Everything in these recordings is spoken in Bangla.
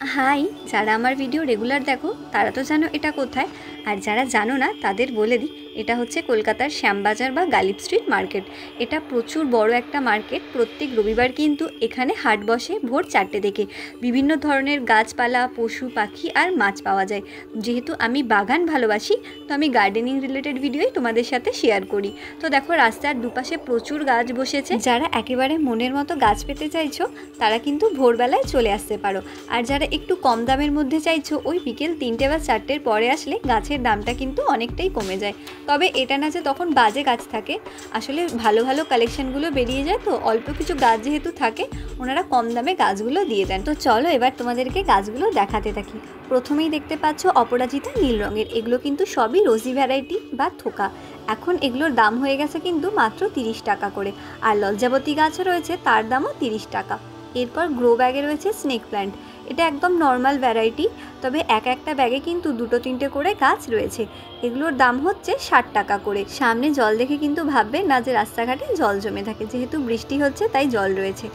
হাই, যারা আমার ভিডিও রেগুলার দেখো তারা তো জানো এটা কোথায়, আর যারা জানো না তাদের বলে দিই, এটা হচ্ছে কলকাতার শ্যামবাজার বা গালিব স্ট্রিট মার্কেট। এটা প্রচুর বড় একটা মার্কেট। প্রত্যেক রবিবার কিন্তু এখানে হাট বসে ভোর 4টে থেকে। বিভিন্ন ধরনের গাছপালা, পশু পাখি আর মাছ পাওয়া যায়। যেহেতু আমি বাগান ভালোবাসি, তো আমি গার্ডেনিং রিলেটেড ভিডিওই তোমাদের সাথে শেয়ার করি। তো দেখো, রাস্তার দুপাশে প্রচুর গাছ বসেছে। যারা একেবারে মনের মতো গাছ পেতে চাইছো তারা কিন্তু ভোরবেলায় চলে আসতে পারো। আর যারা একটু কম দামের মধ্যে চাইছো, ওই বিকেল 3টে বা 4টের পরে আসলে গাছের দামটা কিন্তু অনেকটাই কমে যায়। তবে এটা না যে তখন বাজে গাছ থাকে, আসলে ভালো ভালো কালেকশনগুলো বেরিয়ে যায়। তো অল্প কিছু গাছ যেহেতু থাকে, ওনারা কম দামে গাছগুলো দিয়ে দেন। তো চলো এবার তোমাদেরকে গাছগুলো দেখাতে থাকি। প্রথমেই দেখতে পাচ্ছ অপরাজিতা নীল রঙের। এগুলো কিন্তু সবই রোজি ভ্যারাইটি বা থোকা। এখন এগুলোর দাম হয়ে গেছে কিন্তু মাত্র 30 টাকা করে। আর লজ্জাবতী গাছও রয়েছে, তার দামও 30 টাকা। এরপর গ্রো ব্যাগে রয়েছে স্নেক প্ল্যান্ট। এটা একদম নর্মাল ভ্যারাইটি, তবে একটা ব্যাগে কিন্তু 2-3টে করে গাছ রয়েছে। এগুলোর দাম হচ্ছে 60 টাকা করে। সামনে জল দেখে কিন্তু ভাববে না যে রাস্তাঘাটে জল জমে থাকে, যেহেতু বৃষ্টি হচ্ছে তাই জল রয়েছে।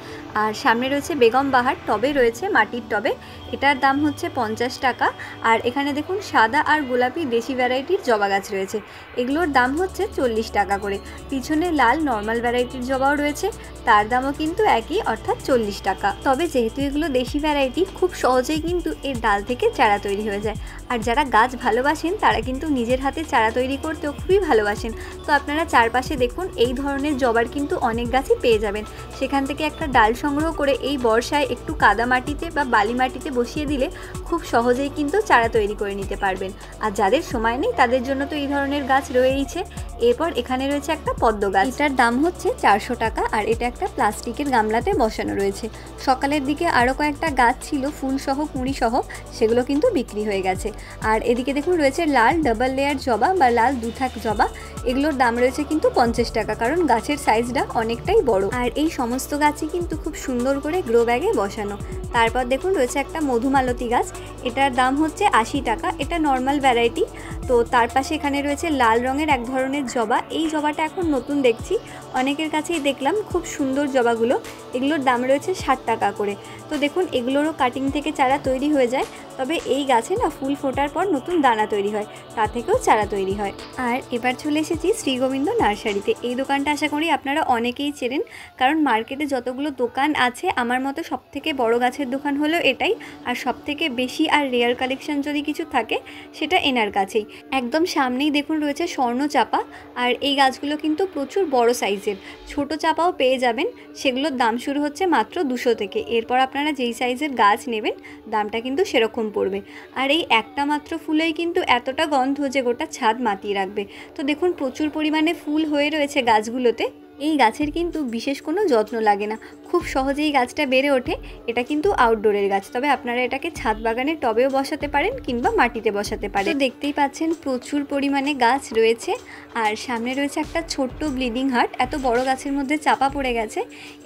আর সামনে রয়েছে বেগম বাহার, টবে রয়েছে, মাটির টবে। এটার দাম হচ্ছে 50 টাকা। আর এখানে দেখুন সাদা আর গোলাপি দেশি ভ্যারাইটির জবা গাছ রয়েছে। এগুলোর দাম হচ্ছে 40 টাকা করে। পিছনে লাল নর্মাল ভ্যারাইটির জবাও রয়েছে, তার দামও কিন্তু একই, অর্থাৎ 40 টাকা। তবে যেহেতু এগুলো দেশি ভ্যারাইটি, খুব সহজেই কিন্তু এর ডাল থেকে চারা তৈরি হয়ে যায়। আর যারা গাছ ভালোবাসেন তারা কিন্তু নিজের হাতে চারা তৈরি করতেও খুবই ভালোবাসেন। তো আপনারা চারপাশে দেখুন, এই ধরনের জবার কিন্তু অনেক গাছই পেয়ে যাবেন। সেখান থেকে একটা ডাল সংগ্রহ করে এই বর্ষায় একটু কাদা মাটিতে বা বালি মাটিতে বসিয়ে দিলে খুব সহজেই কিন্তু চারা তৈরি করে নিতে পারবেন। আর যাদের সময় নেই তাদের জন্য তো এই ধরনের গাছ রয়েইছে। এরপর এখানে রয়েছে একটা পদ্ম গাছ। এটার দাম হচ্ছে 400 টাকা। আর এটা একটা প্লাস্টিকের গামলাতে বসানো রয়েছে। সকালের দিকে আরও কয়েকটা গাছ ছিল ফুলসহ কুঁড়িসহ, সেগুলো কিন্তু বিক্রি হয়ে গেছে। আর এদিকে দেখুন রয়েছে লাল ডাবল লেয়ার জবা বা লাল দুথাক জবা। এগুলোর দাম রয়েছে কিন্তু 50 টাকা, কারণ গাছের সাইজটা অনেকটাই বড়। আর এই সমস্ত গাছই কিন্তু খুব সুন্দর করে গ্রো ব্যাগে বসানো। তারপর দেখুন রয়েছে একটা মধুমালতী গাছ। এটার দাম হচ্ছে 80 টাকা। এটা নর্মাল ভ্যারাইটি। তো তার পাশে এখানে রয়েছে লাল রঙের এক ধরনের জবা। এই জবাটা এখন নতুন দেখছি, অনেকের কাছেই দেখলাম। খুব সুন্দর জবাগুলো। এগুলোর দাম রয়েছে 60 টাকা করে। তো দেখুন এগুলোরও কাটিং থেকে চারা তৈরি হয়ে যায়। তবে এই গাছে না ফুল ফোটার পর নতুন দানা তৈরি হয়, তা থেকেও চারা তৈরি হয়। আর এবার চলে এসেছি শ্রীগোবিন্দ নার্সারিতে। এই দোকানটা আশা করি আপনারা অনেকেই চেনেন, কারণ মার্কেটে যতগুলো দোকান আছে আমার মতো সবথেকে বড় গাছের দোকান হলো এটাই। আর সবথেকে বেশি আর রেয়ার কালেকশন যদি কিছু থাকে সেটা এনার কাছেই। একদম সামনেই দেখুন রয়েছে স্বর্ণ চাপা। আর এই গাছগুলো কিন্তু প্রচুর বড় সাইজের। ছোট চাপাও পেয়ে যাবেন, সেগুলোর দাম শুরু হচ্ছে মাত্র 200 থেকে। এরপর আপনারা যেই সাইজের গাছ নেবেন দামটা কিন্তু সেরকম পড়বে। আর এই একটা মাত্র ফুলেই কিন্তু এতটা গন্ধ যে গোটা ছাদ মাতিয়ে রাখবে। তো দেখুন প্রচুর পরিমাণে ফুল হয়ে রয়েছে গাছগুলোতে। এই গাছের কিন্তু বিশেষ কোনো যত্ন লাগে না, খুব সহজেই গাছটা বেড়ে ওঠে। এটা কিন্তু আউটডোরের গাছ, তবে আপনারা এটাকে ছাদ বাগানের টবেও বসাতে পারেন কিংবা মাটিতে বসাতে পারেন। দেখতেই পাচ্ছেন প্রচুর পরিমাণে গাছ রয়েছে। আর সামনে রয়েছে একটা ছোট্ট ব্লিডিং হার্ট। এত বড় গাছের মধ্যে চাপা পড়ে গেছে।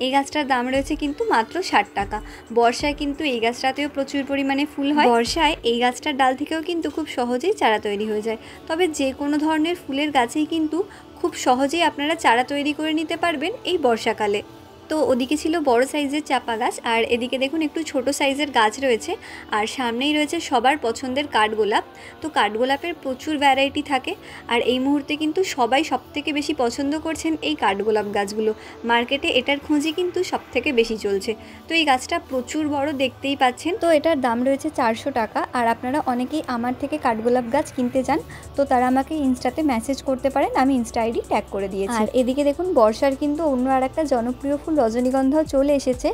এই গাছটার দাম রয়েছে কিন্তু মাত্র 60 টাকা। বর্ষায় কিন্তু এই গাছটাতেও প্রচুর পরিমাণে ফুল হয়। বর্ষায় এই গাছটার ডাল থেকেও কিন্তু খুব সহজেই চারা তৈরি হয়ে যায়। তবে যে কোনো ধরনের ফুলের গাছেই কিন্তু খুব সহজেই আপনারা চারা তৈরি করে নিতে পারবেন এই বর্ষাকালে। তো ওদিকে ছিল বড় সাইজের চাপা গাছ, আর এদিকে দেখুন একটু ছোট সাইজের গাছ রয়েছে। আর সামনেই রয়েছে সবার পছন্দের কাঠগোলাপ। তো কাঠগোলাপের প্রচুর ভ্যারাইটি থাকে, আর এই মুহূর্তে কিন্তু সবাই সবথেকে বেশি পছন্দ করছেন এই কাঠগোলাপ গাছগুলো। মার্কেটে এটার খোঁজই কিন্তু সবথেকে বেশি চলছে। তো এই গাছটা প্রচুর বড়, দেখতেই পাচ্ছেন। তো এটার দাম রয়েছে 400 টাকা। আর আপনারা অনেকেই আমার থেকে কাঠগোলাপ গাছ কিনতে চান, তো তারা আমাকে ইনস্টাতে মেসেজ করতে পারেন, আমি ইনস্টা আইডি ট্যাগ করে দিয়েছি। আর এদিকে দেখুন বর্ষার কিন্তু অন্য আর একটা জনপ্রিয় ফুল রজনীগন্ধাও চলে এসেছে।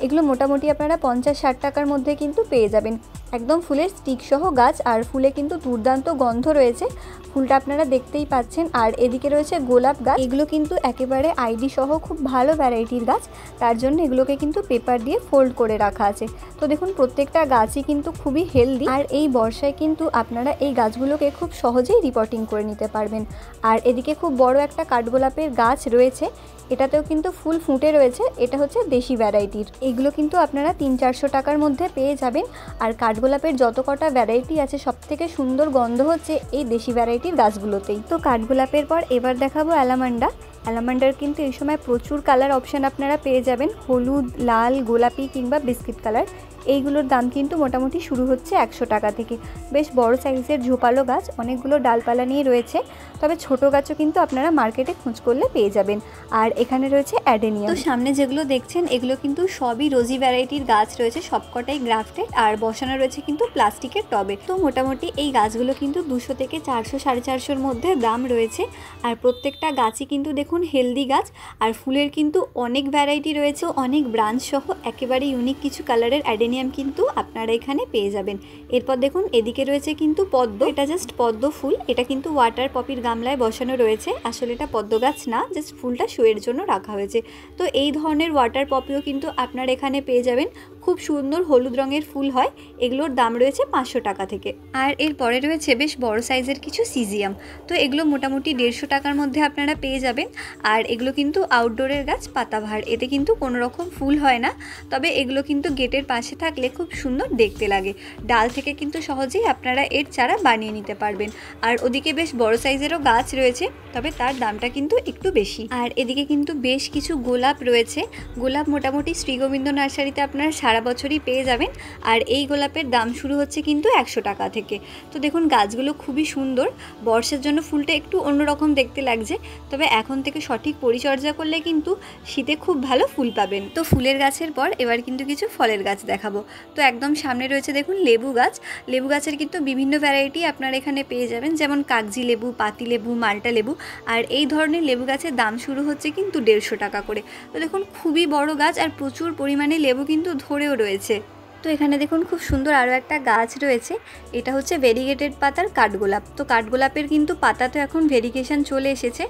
এগুলো মোটামুটি আপনারা 50-60 টাকার মধ্যে কিন্তু পেয়ে যাবেন। একদম ফুলের স্টিক সহ গাছ, আর ফুলে কিন্তু দুর্দান্ত গন্ধ রয়েছে। ফুলটা আপনারা দেখতেই পাচ্ছেন। আর এদিকে রয়েছে গোলাপ গাছ। এগুলো কিন্তু একেবারে আইডি সহ খুব ভালো ভ্যারাইটির গাছ, তার জন্য এগুলোকে কিন্তু পেপার দিয়ে ফোল্ড করে রাখা আছে। তো দেখুন প্রত্যেকটা গাছই কিন্তু খুবই হেলদি। আর এই বর্ষায় কিন্তু আপনারা এই গাছগুলোকে খুব সহজেই রিপোর্টিং করে নিতে পারবেন। আর এদিকে খুব বড় একটা কাঠগোলাপের গাছ রয়েছে, এটাতেও কিন্তু ফুল ফুটে রয়েছে। এটা হচ্ছে দেশি ভ্যারাইটির। এগুলো কিন্তু আপনারা 300-400 টাকার মধ্যে পেয়ে যাবেন। আর কাঠগোলাপের যত কটা ভ্যারাইটি আছে সবথেকে সুন্দর গন্ধ হচ্ছে এই দেশি ভ্যারাইটির গাছগুলোতেই। তো কাঠগোলাপের পর এবার দেখাবো অ্যালামান্ডা। অ্যালামান্ডার কিন্তু এই সময় প্রচুর কালার অপশান আপনারা পেয়ে যাবেন, হলুদ, লাল, গোলাপি কিংবা বিস্কিট কালার। এইগুলোর দাম কিন্তু মোটামুটি শুরু হচ্ছে 100 টাকা থেকে। বেশ বড় সাইজের ঝোপালো গাছ, অনেকগুলো ডালপালা নিয়ে রয়েছে, তবে ছোট গাছও কিন্তু আপনারা মার্কেটে খোঁজ করলে পেয়ে যাবেন। আর এখানে রয়েছে অ্যাডেনিয়াম। তো সামনে যেগুলো দেখছেন এগুলো কিন্তু সবই রোজি ভ্যারাইটির গাছ রয়েছে, সবকটাই গ্রাফটেড আর বসানো রয়েছে কিন্তু প্লাস্টিকের টবে। তো মোটামুটি এই গাছগুলো কিন্তু 200 থেকে 400 450-র মধ্যে দাম রয়েছে। আর প্রত্যেকটা গাছই কিন্তু দেখুন হেলদি গাছ, আর ফুলের কিন্তু অনেক ভ্যারাইটি রয়েছে, অনেক ব্রাঞ্চ সহ একেবারে ইউনিক কিছু কালারের অ্যাডেনিয়াম কিন্তু আপনারা এখানে পেয়ে যাবেন। এরপর দেখুন এদিকে রয়েছে কিন্তু পদ্ম, এটা জাস্ট পদ্ম ফুল, এটা কিন্তু ওয়াটার পপির গামলায় বসানো রয়েছে। আসলে এটা পদ্ম গাছ না, জাস্ট ফুলটা শোয়ের জন্য রাখা হয়েছে। তো এই ধরনের ওয়াটার পপিও কিন্তু আপনারা এখানে পেয়ে যাবেন, খুব সুন্দর হলুদ রঙের ফুল হয়। এগুলোর দাম রয়েছে 500 টাকা থেকে। আর এর পরে রয়েছে বেশ বড় সাইজের কিছু সিজিয়াম, তো এগুলো মোটামুটি 150 টাকার মধ্যে আপনারা পেয়ে যাবেন। আর এগুলো কিন্তু আউটডোরের গাছ, পাতাবাহার, এতে কিন্তু কোনো রকম ফুল হয় না, তবে এগুলো কিন্তু গেটের পাশে থাকলে খুব সুন্দর দেখতে লাগে। ডাল থেকে কিন্তু সহজেই আপনারা এর চারা বানিয়ে নিতে পারবেন। আর ওদিকে বেশ বড় সাইজেরও গাছ রয়েছে, তবে তার দামটা কিন্তু একটু বেশি। আর এদিকে কিন্তু বেশ কিছু গোলাপ রয়েছে। গোলাপ মোটামুটি শ্রীগোবিন্দ নার্সারিতে আপনারা সারা বছরই পেয়ে যাবেন। আর এই গোলাপের দাম শুরু হচ্ছে কিন্তু 100 টাকা থেকে। তো দেখুন গাছগুলো খুবই সুন্দর, বর্ষার জন্য ফুলটা একটু অন্যরকম দেখতে লাগছে, তবে এখন থেকে সঠিক পরিচর্যা করলে কিন্তু শীতে খুব ভালো ফুল পাবেন। তো ফুলের গাছের পর এবার কিন্তু কিছু ফলের গাছ দেখাবো। তো একদম সামনে রয়েছে দেখুন লেবু গাছ। লেবু গাছের কিন্তু বিভিন্ন ভ্যারাইটি আপনারা এখানে পেয়ে যাবেন, যেমন কাগজি লেবু, পাতি লেবু, মাল্টা লেবু। আর এই ধরনের লেবু গাছের দাম শুরু হচ্ছে কিন্তু 150 টাকা করে। তো দেখুন খুবই বড় গাছ আর প্রচুর পরিমাণে লেবু কিন্তু ধরেও রয়েছে। তো এখানে দেখুন খুব সুন্দর আরও একটা গাছ রয়েছে, এটা হচ্ছে ভেরিগেটেড পাতার কাঠগোলাপ। তো কাঠগোলাপের কিন্তু পাতা তো এখন ভেরিগেশন চলে এসেছে।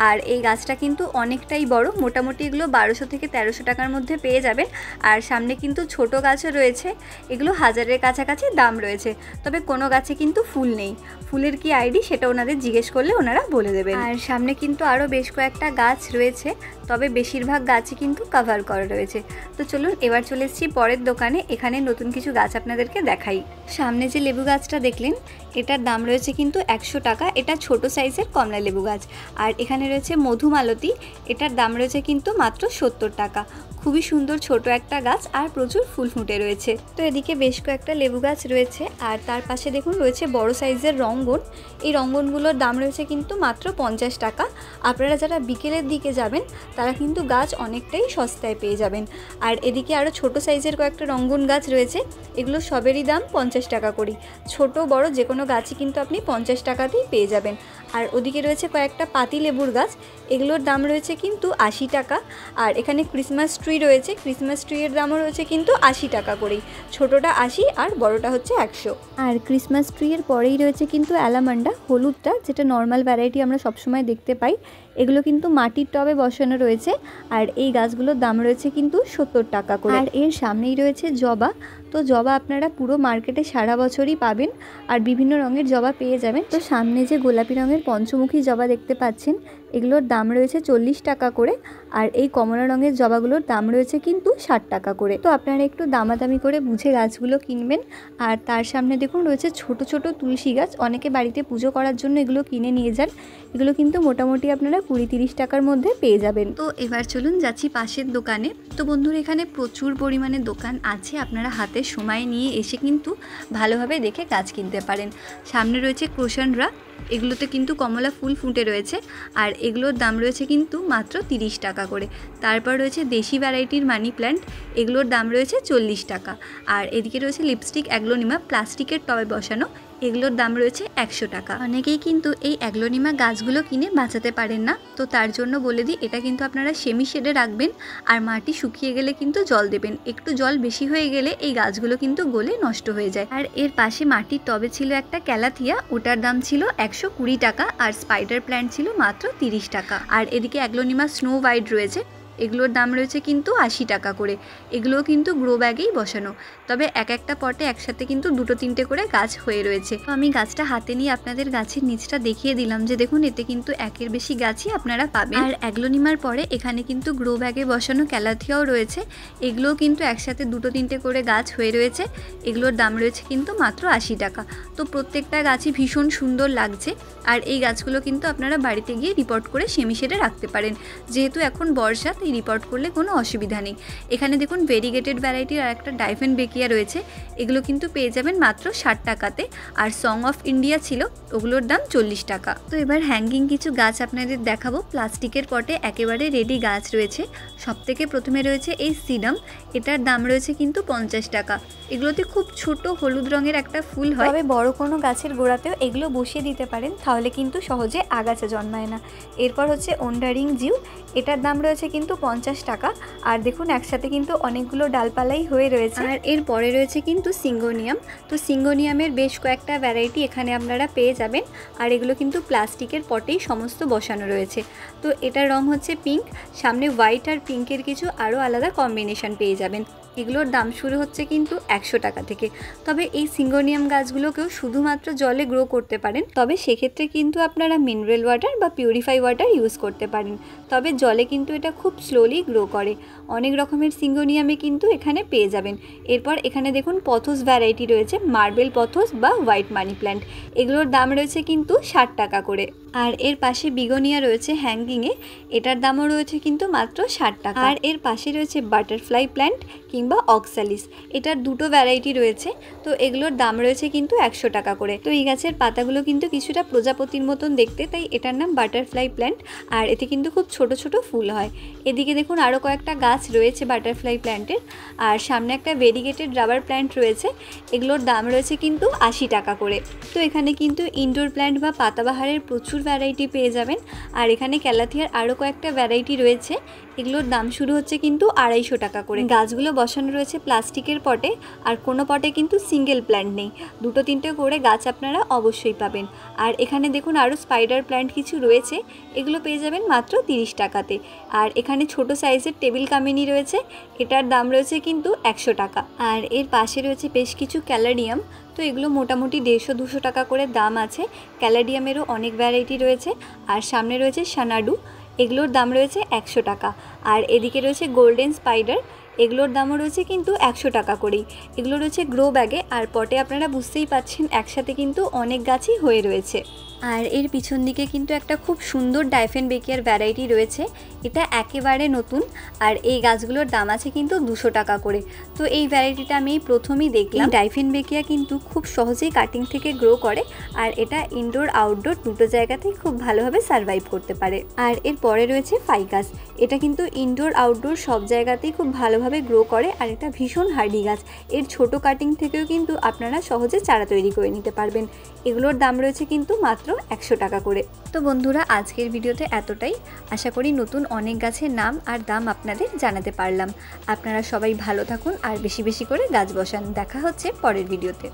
আর এই গাছটা কিন্তু অনেকটাই বড়, মোটামুটি এগুলো 1200 থেকে 1300 টাকার মধ্যে পেয়ে যাবেন। আর সামনে কিন্তু ছোট গাছও রয়েছে, এগুলো 1000-এর কাছাকাছি দাম রয়েছে, তবে কোনো গাছে কিন্তু ফুল নেই। ফুলের কি আইডি সেটা ওনাদের জিজ্ঞেস করলে ওনারা বলে দেবেন। আর সামনে কিন্তু আরও বেশ কয়েকটা গাছ রয়েছে, তবে বেশিরভাগ গাছই কিন্তু কভার করা রয়েছে। তো চলুন এবার চলে এসেছি পরের দোকানে, এখানে নতুন কিছু গাছ আপনাদেরকে দেখাই। সামনে যে লেবু গাছটা দেখলেন এটার দাম রয়েছে কিন্তু 100 টাকা, এটা ছোট সাইজের কমলা লেবু গাছ। আর এখানে রয়েছে মধুমালতী, এটার দাম রয়েছে কিন্তু মাত্র 70 টাকা। খুবই সুন্দর ছোট একটা গাছ আর প্রচুর ফুল ফুটে রয়েছে। তো এদিকে বেশ কয়েকটা লেবু গাছ রয়েছে, আর তার পাশে দেখুন রয়েছে বড় সাইজের রঙ্গন। এই রঙ্গনগুলোর দাম রয়েছে কিন্তু মাত্র 50 টাকা। আপনারা যারা বিকেলের দিকে যাবেন তারা কিন্তু গাছ অনেকটাই সস্তায় পেয়ে যাবেন। আর এদিকে আরও ছোট সাইজের কয়েকটা রঙ্গন গাছ রয়েছে, এগুলো সবেরই দাম 50 টাকা করে। ছোট বড় যে কোনো গাছই কিন্তু আপনি 50 টাকাতেই পেয়ে যাবেন। আর ওদিকে রয়েছে কয়েকটা পাতি লেবুর গাছ, এগুলোর দাম রয়েছে কিন্তু 80 টাকা। আর এখানে ক্রিসমাস ট্রি রয়েছে, ক্রিসমাস ট্রিয়ের দামও রয়েছে কিন্তু 80 টাকা করেই, ছোটোটা 80 আর বড়টা হচ্ছে 100। আর ক্রিসমাস ট্রিয়ের পরেই রয়েছে কিন্তু অ্যালামান্ডা, হলুদটা, যেটা নর্মাল ভ্যারাইটি আমরা সবসময় দেখতে পাই। এগুলো কিন্তু মাটির টবে বসানো রয়েছে, আর এই গাছগুলোর দাম রয়েছে কিন্তু 70 টাকা করে। আর এর সামনেই রয়েছে জবা। তো জবা আপনারা পুরো মার্কেটে সারা বছরই পাবেন, আর বিভিন্ন রঙের জবা পেয়ে যাবেন। তো সামনে যে গোলাপি রঙের পঞ্চমুখী জবা দেখতে পাচ্ছেন এগুলোর দাম রয়েছে 40 টাকা করে। আর এই কমলা রঙের জবাগুলোর দাম রয়েছে কিন্তু 60 টাকা করে। তো আপনারা একটু দামাদামি করে বুঝে গাছগুলো কিনবেন। আর তার সামনে দেখুন রয়েছে ছোট ছোট তুলসী গাছ, অনেকে বাড়িতে পুজো করার জন্য এগুলো কিনে নিয়ে যান। এগুলো কিন্তু মোটামুটি আপনারা 20-30 টাকার মধ্যে পেয়ে যাবেন। তো এবার চলুন যাচ্ছি পাশের দোকানে। তো বন্ধুরা এখানে প্রচুর পরিমাণে দোকান আছে, আপনারা হাতে সময় নিয়ে এসে কিন্তু ভালোভাবে দেখে গাছ কিনতে পারেন। সামনে রয়েছে ক্রোশনরা, এগুলোতে কিন্তু কমলা ফুল ফুটে রয়েছে, আর এগুলোর দাম রয়েছে কিন্তু মাত্র 30 টাকা করে। তারপর রয়েছে দেশি ভ্যারাইটির মানি প্ল্যান্ট, এগুলোর দাম রয়েছে 40 টাকা। আর এদিকে রয়েছে লিপস্টিক অ্যাগ্লোনিমা প্লাস্টিকের টবে বসানো, এগুলোর দাম রয়েছে 100 টাকা। অনেকেই কিন্তু এই অ্যাগ্লোনিমা গাছগুলো কিনে বাঁচাতে পারেন না, তো তার জন্য বলে দিই এটা কিন্তু আপনারা সেমি শেডে রাখবেন, আর মাটি শুকিয়ে গেলে কিন্তু জল দেবেন। একটু জল বেশি হয়ে গেলে এই গাছগুলো কিন্তু গলে নষ্ট হয়ে যায়। আর এর পাশে মাটির টবে ছিল একটা ক্যালাথিয়া, ওটার দাম ছিল 120 টাকা, আর স্পাইডার প্ল্যান্ট ছিল মাত্র 30 টাকা। আর এদিকে অ্যাগ্লোনিমা স্নো হোয়াইট রয়েছে, এগুলোর দাম রয়েছে কিন্তু 80 টাকা করে। এগুলোও কিন্তু গ্রো ব্যাগেই বসানো, তবে এক একটা পটে একসাথে কিন্তু 2-3টে করে গাছ হয়ে রয়েছে। তো আমি গাছটা হাতে নিয়ে আপনাদের গাছের নিচটা দেখিয়ে দিলাম যে দেখুন এতে কিন্তু একের বেশি গাছই আপনারা পাবেন। আর অ্যাগ্লোনিমার পরে এখানে কিন্তু গ্রো ব্যাগে বসানো ক্যালাথিয়াও রয়েছে, এগুলোও কিন্তু একসাথে 2-3টে করে গাছ হয়ে রয়েছে। এগুলোর দাম রয়েছে কিন্তু মাত্র 80 টাকা। তো প্রত্যেকটা গাছই ভীষণ সুন্দর লাগছে। আর এই গাছগুলো কিন্তু আপনারা বাড়িতে গিয়ে রিপোর্ট করে সেমি শেডে রাখতে পারেন, যেহেতু এখন বর্ষা তাই রিপোর্ট করলে কোনো অসুবিধা নেই। এখানে দেখুন ভেরিগেটেড ভ্যারাইটির আর একটা ডাইফেন বেকিয়া রয়েছে, এগুলো কিন্তু পেয়ে যাবেন মাত্র 60 টাকাতে। আর সং অফ ইন্ডিয়া ছিল, ওগুলোর দাম 40 টাকা। তো এবার হ্যাঙ্গিং কিছু গাছ আপনাদের দেখাবো। প্লাস্টিকের পটে একেবারে রেডি গাছ রয়েছে। সবথেকে প্রথমে রয়েছে এই সিডাম, এটার দাম রয়েছে কিন্তু 50 টাকা। এগুলোতে খুব ছোট হলুদ রঙের একটা ফুল হয়, তবে বড় কোনো গাছের গোড়াতেও এগুলো বসিয়ে দিতে পারেন, তাহলে কিন্তু সহজে আগাছা জন্মায় না। এরপর হচ্ছে ওন্ডারিং জিউ, এটার দাম রয়েছে কিন্তু 50 টাকা। আর দেখুন একসাথে কিন্তু অনেকগুলো ডালপালাই হয়ে রয়েছে। আর এরপরে রয়েছে কিন্তু সিঙ্গোনিয়াম। তো সিঙ্গোনিয়ামের বেশ কয়েকটা ভ্যারাইটি এখানে আপনারা পেয়ে যাবেন। আর এগুলো কিন্তু প্লাস্টিকের পটেই সমস্ত বসানো রয়েছে। তো এটার রং হচ্ছে পিঙ্ক, সামনে হোয়াইট আর পিঙ্কের কিছু আরও আলাদা কম্বিনেশন পেয়ে যাবেন। এগুলোর দাম শুরু হচ্ছে কিন্তু 100 টাকা থেকে। তবে এই সিঙ্গোনিয়াম গাছগুলোকেও শুধুমাত্র জলে গ্রো করতে পারেন, তবে সেক্ষেত্রে কিন্তু আপনারা মিনারেল ওয়াটার বা পিউরিফাই ওয়াটার ইউজ করতে পারেন। তবে জলে কিন্তু এটা খুব স্লোলি গ্রো করে। অনেক রকমের সিঙ্গোনিয়ামে কিন্তু এখানে পেয়ে যাবেন। এরপর এখানে দেখুন পথস ভ্যারাইটি রয়েছে, মার্বেল পথস বা হোয়াইট মানি প্ল্যান্ট, এগুলোর দাম রয়েছে কিন্তু 60 টাকা করে। আর এর পাশে বিগোনিয়া রয়েছে হ্যাঙ্গিংয়ে, এটার দামও রয়েছে কিন্তু মাত্র 60 টাকা। আর এর পাশে রয়েছে বাটারফ্লাই প্ল্যান্ট কিংবা অক্সালিস, এটার দুটো ভ্যারাইটি রয়েছে। তো এগুলোর দাম রয়েছে কিন্তু 100 টাকা করে। তো এই গাছের পাতাগুলো কিন্তু কিছুটা প্রজাপতির মতন দেখতে, তাই এটার নাম বাটারফ্লাই প্ল্যান্ট। আর এতে কিন্তু খুব ছোট ছোট ফুল হয়। এদিকে দেখুন আরও কয়েকটা গাছ রয়েছে বাটারফ্লাই প্ল্যান্টের। আর সামনে একটা ভেরিগেটেড রাবার প্ল্যান্ট রয়েছে, এগুলোর দাম রয়েছে কিন্তু 80 টাকা করে। তো এখানে কিন্তু ইনডোর প্ল্যান্ট বা পাতাবাহারের প্রচুর ভ্যারাইটি পেয়ে যাবেন। আর এখানে ক্যালাথিয়ার আরও কয়েকটা ভ্যারাইটি রয়েছে, এগুলোর দাম শুরু হচ্ছে কিন্তু 250 টাকা করে। গাছগুলো বসানো রয়েছে প্লাস্টিকের পটে, আর কোনো পটে কিন্তু সিঙ্গেল প্ল্যান্ট নেই, দুটো তিনটে করে গাছ আপনারা অবশ্যই পাবেন। আর এখানে দেখুন আরও স্পাইডার প্ল্যান্ট কিছু রয়েছে, এগুলো পেয়ে যাবেন মাত্র 30 টাকাতে। আর এখানে ছোট সাইজের টেবিল কামিনী রয়েছে, এটার দাম রয়েছে কিন্তু 100 টাকা। আর এর পাশে রয়েছে বেশ কিছু ক্যালাডিয়াম, তো এগুলো মোটামুটি 150-200 টাকা করে দাম আছে। ক্যালাডিয়ামেরও অনেক ভ্যারাইটি রয়েছে। আর সামনে রয়েছে সানাডু, এগুলোর দাম রয়েছে 100 টাকা। আর এদিকে রয়েছে গোল্ডেন স্পাইডার, এগুলোর দামও রয়েছে কিন্তু 100 টাকা করেই। এগুলো রয়েছে গ্রো ব্যাগে, আর পটে আপনারা বুঝতেই পাচ্ছেন একসাথে কিন্তু অনেক গাছই হয়ে রয়েছে। আর এর পিছন দিকে কিন্তু একটা খুব সুন্দর ডাইফেন বেকিয়ার ভ্যারাইটি রয়েছে, এটা একেবারে নতুন। আর এই গাছগুলোর দাম আছে কিন্তু 200 টাকা করে। তো এই ভ্যারাইটিটা আমি প্রথমেই দেখলাম। ডাইফেন বেকিয়া কিন্তু খুব সহজেই কাটিং থেকে গ্রো করে, আর এটা ইনডোর আউটডোর দুটো জায়গাতেই খুব ভালোভাবে সারভাইভ করতে পারে। আর এর পরে রয়েছে ফাইকাস, এটা কিন্তু ইনডোর আউটডোর সব জায়গাতেই খুব ভালোভাবে গ্রো করে। আর এটা ভীষণ হার্ডি গাছ, এর ছোট কাটিং থেকেও কিন্তু আপনারা সহজে চারা তৈরি করে নিতে পারবেন। এগুলোর দাম রয়েছে কিন্তু মাত্র 100 টাকা করে। তো বন্ধুরা আজকের ভিডিওতে এতটাই। আশা করি নতুন অনেক গাছের নাম আর দাম আপনাদের জানাতে পারলাম। আপনারা সবাই ভালো থাকুন আর বেশি বেশি করে গাছ বসান। দেখা হচ্ছে পরের ভিডিওতে।